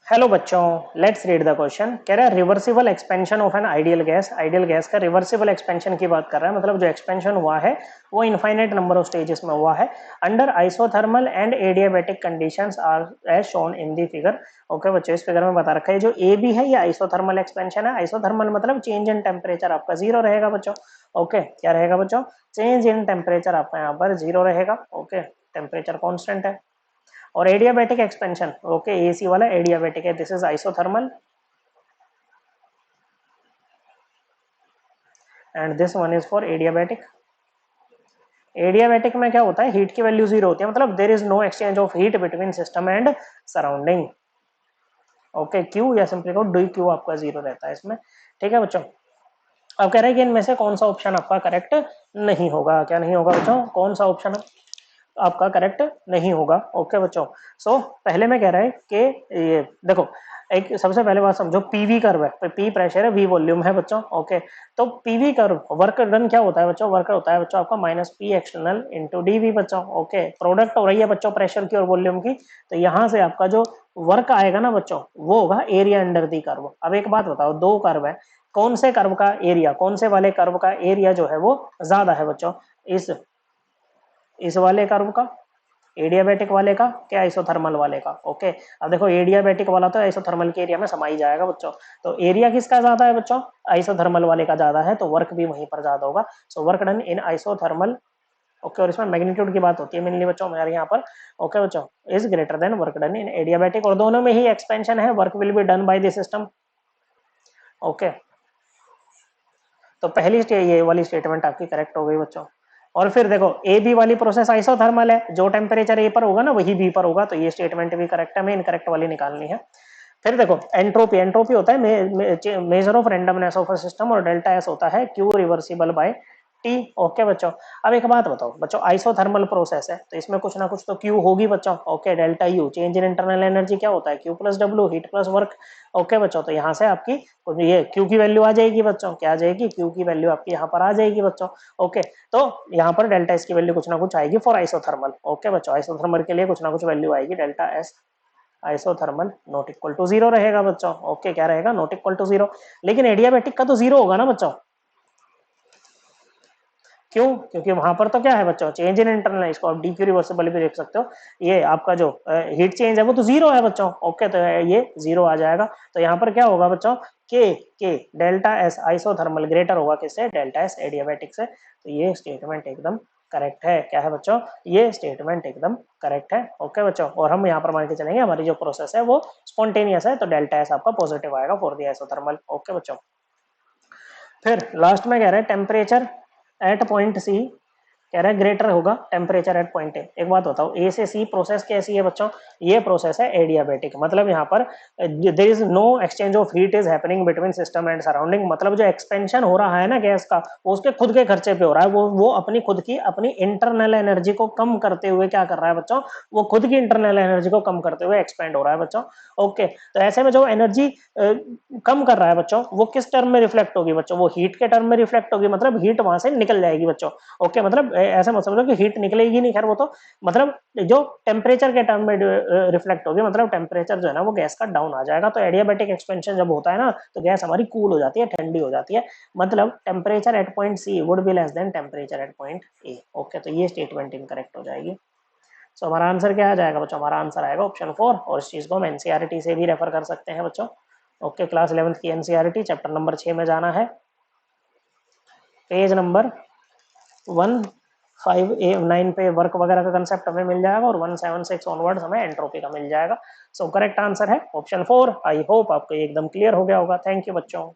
Hello बच्चों, let's read the question. कह रहा है reversible expansion of an ideal gas का रिवर्सिबल एक्सपेंशन की बात कर रहा है। मतलब जो एक्सपेंशन हुआ है वो इनफाइनाइट नंबर ऑफ स्टेजेस में हुआ है under isothermal and adiabatic conditions are as shown in the figure. Okay बच्चों, इस फिगर में बता रखा है जो ए बी है ये आइसोथर्मल एक्सपेंशन है। आइसोथर्मल मतलब चेंज इन टेम्परेचर आपका जीरो रहेगा बच्चों। ओके, क्या रहेगा बच्चों? चेंज इन टेम्परेचर आपका यहाँ पर जीरो रहेगा। ओके, टेम्परेचर कॉन्स्टेंट है। और एडियाबैटिक एक्सपेंशन, ओके एसी वाला एडियाबैटिक है, this is isothermal and this one is for adiabatic. Adiabatic में क्या होता है, हीट की वैल्यू जीरो होती है, मतलब there is no exchange of heat between system and surrounding. Okay, Q या सिंपली को डी क्यू आपका जीरो रहता है इसमें। ठीक है बच्चों, अब कह रहे हैं कि इनमें से कौन सा ऑप्शन आपका करेक्ट नहीं होगा। क्या नहीं होगा बच्चों? कौन सा ऑप्शन आपका करेक्ट नहीं होगा। ओके बच्चों, सो पहले में कह रहा है कि ये देखो, एक सबसे पहले बात समझो, पीवी कर्व है, पी प्रेशर है, वी वॉल्यूम है बच्चों। ओके, तो पीवी कर्व वर्क डन क्या होता है बच्चों? वर्क होता है बच्चों आपका minus P external into DV बच्चों। ओके, प्रोडक्ट हो रही है बच्चों प्रेशर की और वॉल्यूम की, तो यहाँ से आपका जो वर्क आएगा ना बच्चों वो होगा एरिया अंडर दी कर्व। अब एक बात बताओ, दो कर्व है, कौन से कर्व का एरिया, कौन से वाले कर्व का एरिया जो है वो ज्यादा है बच्चों? इस वाले कर्व का, एडियाबैटिक वाले का, क्या आइसोथर्मल वाले का? ओके, अब देखो एडियाबैटिक वाला तो आइसोथर्मल के एरिया में समा ही जाएगा बच्चों, तो एरिया किसका ज्यादा है बच्चों? आइसोथर्मल वाले का ज्यादा है, तो वर्क भी वहीं पर ज्यादा होगा। So work done in isothermal. Okay, और इसमें मैग्नीट्यूड की बात होती है मेनली बच्चों हमारे यहाँ पर। ओके बच्चों, is greater than work done in adiabatic, और दोनों में ही एक्सपेंशन है, work will be done by the system. Okay, तो पहली ये वाली स्टेटमेंट आपकी करेक्ट हो गई बच्चों। और फिर देखो ए बी वाली प्रोसेस आइसोथर्मल है, जो टेम्परेचर ए पर होगा ना वही बी पर होगा, तो ये स्टेटमेंट भी करेक्ट है, हमें इनकरेक्ट वाली निकालनी है। फिर देखो एंट्रोपी, एंट्रोपी होता है measure of randomness of a system, और डेल्टा एस होता है Q reversible by T. Okay बच्चों, अब एक बात बताओ बच्चों, आइसोथर्मल प्रोसेस है तो इसमें कुछ ना कुछ तो क्यू होगी बच्चों। Okay, delta U change in internal energy क्या होता है? Q plus W, heat plus work. Okay बच्चों, तो यहाँ से आपकी ये क्यू की वैल्यू आ जाएगी बच्चों, क्या आ जाएगी? क्यू की वैल्यू आपकी यहाँ पर आ जाएगी बच्चों। ओके, तो यहाँ पर डेल्टा एस की वैल्यू कुछ ना कुछ आएगी फॉर आइसोथर्मल। ओके बच्चों, आइसोथर्मल के लिए कुछ ना कुछ वैल्यू आएगी, delta S isothermal not equal to zero रहेगा बच्चों। ओके, क्या रहेगा? Not equal to zero. लेकिन एडियाबैटिक का तो जीरो होगा ना बच्चों, क्यों? क्योंकि वहां पर तो क्या है बच्चों, चेंज इन इंटरनल, इसको आप डी क्यू रिवर्सिबल भी देख सकते हो, ये आपका जो हीट चेंज है वो तो जीरो है बच्चों। ओके, तो ये जीरो आ जाएगा, तो यहाँ पर क्या होगा बच्चों? के डेल्टा एस आइसोथर्मल ग्रेटर होगा किससे? डेल्टा एस एडियाबैटिक से। तो ये स्टेटमेंट एकदम करेक्ट है। क्या है बच्चों? ये स्टेटमेंट एकदम करेक्ट है। ओके बच्चों, और हम यहाँ पर मान के चलेंगे हमारी जो प्रोसेस है वो स्पॉन्टेनियस है, तो डेल्टा एस आपका पॉजिटिव आएगा फॉर दी आइसोथर्मल। ओके बच्चों, फिर लास्ट में कह रहे हैं टेम्परेचर एट पॉइंट सी, कह रहा है ग्रेटर होगा टेम्परेचर एट पॉइंट ए। एक बात बताओ, ए से सी प्रोसेस कैसी है बच्चों? ये प्रोसेस है एडियाबैटिक, मतलब यहाँ पर there is no exchange of heat is happening between system and surrounding, मतलब जो एक्सपेंशन हो रहा है ना गैस का वो उसके खुद के खर्चे पे हो रहा है, वो अपनी खुद की अपनी इंटरनल एनर्जी को कम करते हुए क्या कर रहा है बच्चों? वो खुद की इंटरनल एनर्जी को कम करते हुए एक्सपेंड हो रहा है बच्चों। ओके, तो ऐसे में जो एनर्जी कम कर रहा है बच्चों वो किस टर्म में रिफ्लेक्ट होगी बच्चों? वो हीट के टर्म में रिफ्लेक्ट होगी, मतलब हीट वहां से निकल जाएगी बच्चों। ओके, मतलब ऐसा मत समझो कि हीट निकलेगी नहीं, खैर वो तो मतलब जो टेम्परेचर के टर्म में रिफ्लेक्ट होगी, मतलब टेम्परेचर जो है ना वो गैस का डाउन आ जाएगा। तो एडियाबैटिक एक्सपेंशन जब होता है ना तो गैस हमारी कूल हो जाती है, ठंडी हो जाती है, मतलब temperature at point C would be less than temperature at point A. Okay, तो ये स्टेटमेंट इनकरेक्ट हो जाएगी। सो हमारा आंसर क्या आ जाएगा बच्चों? हमारा आंसर आएगा ऑप्शन 4, और इस चीज को हम एनसीईआरटी से भी रेफर कर सकते हैं बच्चों। ओके, क्लास 11th की एनसीईआरटी चैप्टर नंबर 6 में जाना है, पेज नंबर 159 पे वर्क वगैरह का कंसेप्ट हमें मिल जाएगा, और 176 ऑनवर्ड्स हमें एंट्रोपी का मिल जाएगा। सो करेक्ट आंसर है ऑप्शन 4। आई होप आपको एकदम क्लियर हो गया होगा। थैंक यू बच्चों।